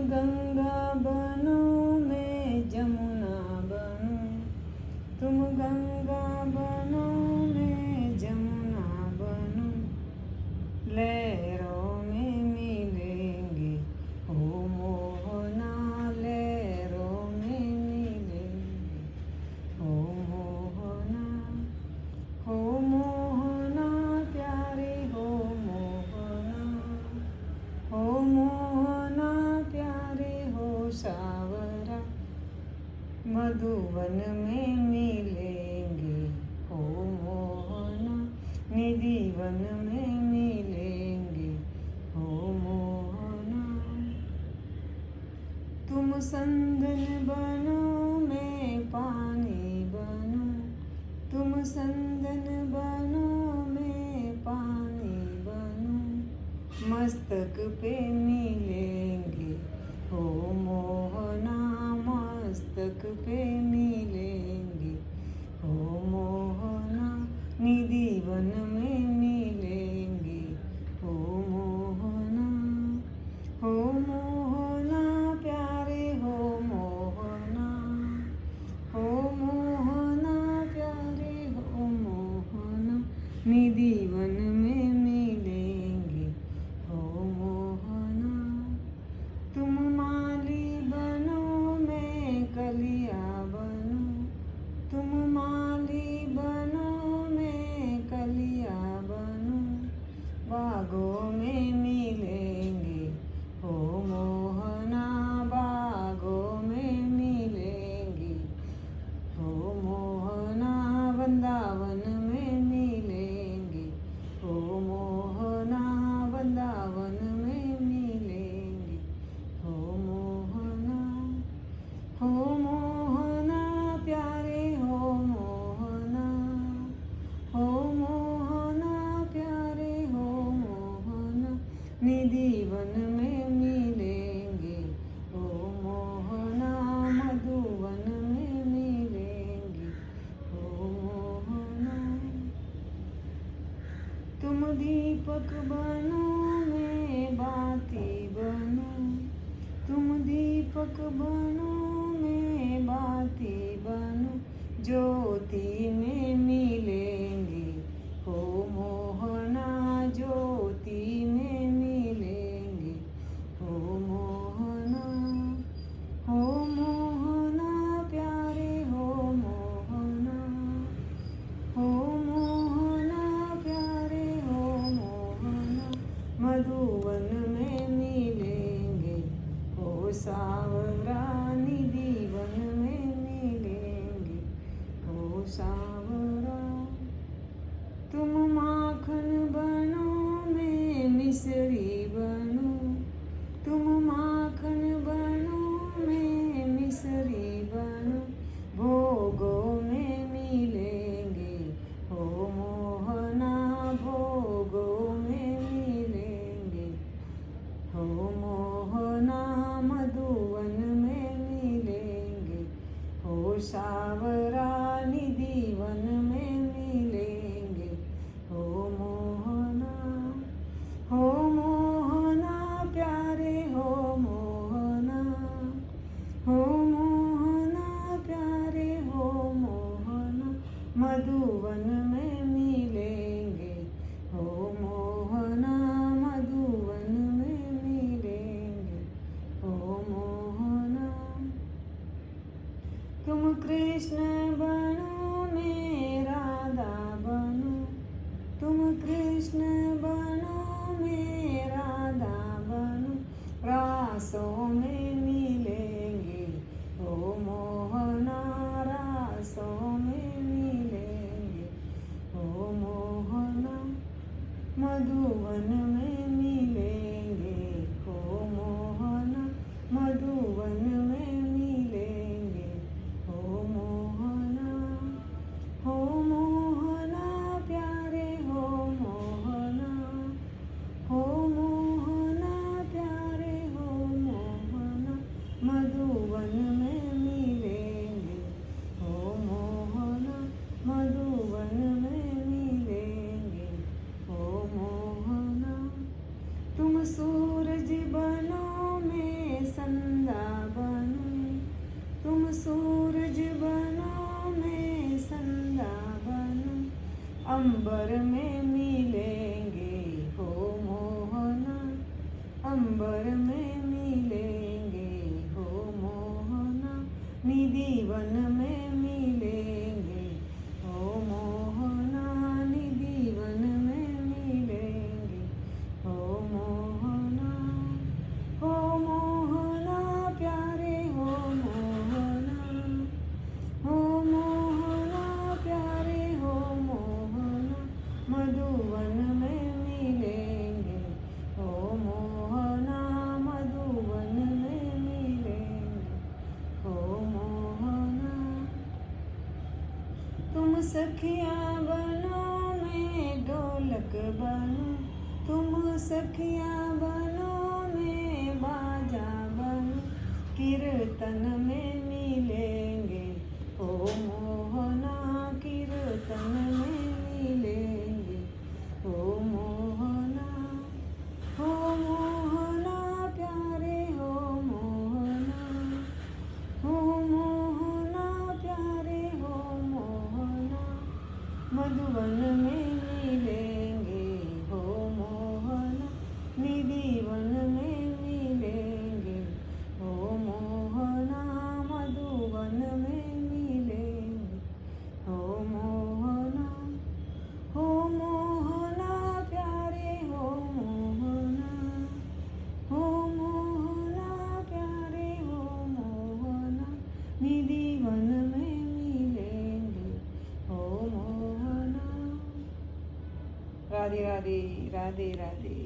गंगा बनो मैं जमुना बनूं, तुम गंगा बनो मैं जमुना बनूं, लहरों में मिलेंगे ओ मोहना, लहरों में मिलेंगे ओ मोहना, हो मोहना प्यारे हो मोहना, हो मोहना प्यारे हो सावरा, मधुवन में मिलेंगे हो मोहना, निधिवन में मिलेंगे हो मोहना, तुम संदन बनो मैं पानी बनूं, तुम संदन बनो मैं पानी बनूं, मस्तक पे मिलेंगे हो मोहना, मस्तक पे मिलेंगे हो मोहना, निधिवन में मिलेंगे हो मोहना, हो मोहना प्यारे हो मोहना, हो मोहना प्यारे हो मोहना, निधिवन में मिलेंगे हो मोहना, तुम माली बनो मैं कलिया बनूं, तुम माली बनो मैं कलिया बनूं, बागों में मिलेंगे हो मोहना, बागों में मिलेंगे हो मोहना, वृंदावन में मिलेंगे हो मोहना, वृंदावन में मिलेंगे हो मोहना, हो मोहना प्यारे हो मोहना, हो मोहना प्यारे हो मोहना, निधिवन में मिलेंगे हो मोहना, मधुवन में मिलेंगे हो मोहना, तुम दीपक बनो मैं बाती बनूं, तुम दीपक बनो मैं बाती बनूं, ज्योति में मिलेंगे हो मोहना, ज्योति में मिलेंगे हो मोहना, हो मोहना प्यारे हो मोहना, हो मोहना प्यारे हो मोहना, मधुवन में मिलेंगे हो सावरा, निधिवन में मिलेंगे हो सावरा, तुम माखन बनो मैं मिश्री बनूं, तुम माखन बनो मैं मिश्री बनूं, भोगों में मिलेंगे हो मोहना, भोगों में मिलेंगे हो मोहना, मधुवन में मिलेंगे हो सावरा, निधिवन में मिलेंगे हो मोहना, हो मोहना प्यारे हो मोहना, हो मोहना प्यारे हो मोहना, मधुवन में मिलेंगे हो मोहना, मधुवन में मिलेंगे हो मोहना, तुम कृष्ण बनो मैं राधा बनूं, तुम कृष्ण बनो मैं राधा बनूं, रासों में मिलेंगे हो मोहना, रासों में मिलेंगे हो मोहना, मधुवन में मिलेंगे हो मोहना, मधुवन में मिलेंगे हो मोहना, हो मोहना प्यारे हो मोहना, हो मोहना प्यारे हो मोहना, मधुवन में मिलेंगे हो मोहना, मधुवन में मिलेंगे हो मोहना, तुम सूरज बनो मैं सन अंबर में मिलेंगे हो मोहना, अंबर में मिलेंगे हो मोहना, निधि वन में मिलेंगे हो मोहना, निधि वन में मिलेंगे हो मोहना, हो मोहना प्यारे हो मोहना, हो मोहना प्यारे हो मोहना, मधुवन में मिलेंगे हो मोहना, मधुवन में मिलेंगे हो मोहना। तुम सखिया बनो मैं ढोलक बनूं, तुम सखिया बनो मैं बाजा बनूं, कीर्तन में मिलेंगे हो मोहना, कीर्तन में मिलेंगे हो मोहना, हो मोहना प्यारे हो मोहना, हो मोहना प्यारे हो मोहना, मधुवन में मिलेंगे हो मोहना, निधि वन में मिलेंगे हो मोहना, मधुवन में मिलेंगे हो मोहना, हो मोहना प्यारे हो मोहना, हो मोहना प्यारे हो मोहना, निधि वन में मिलेंगे हो मोहना। राधे राधे राधे राधे।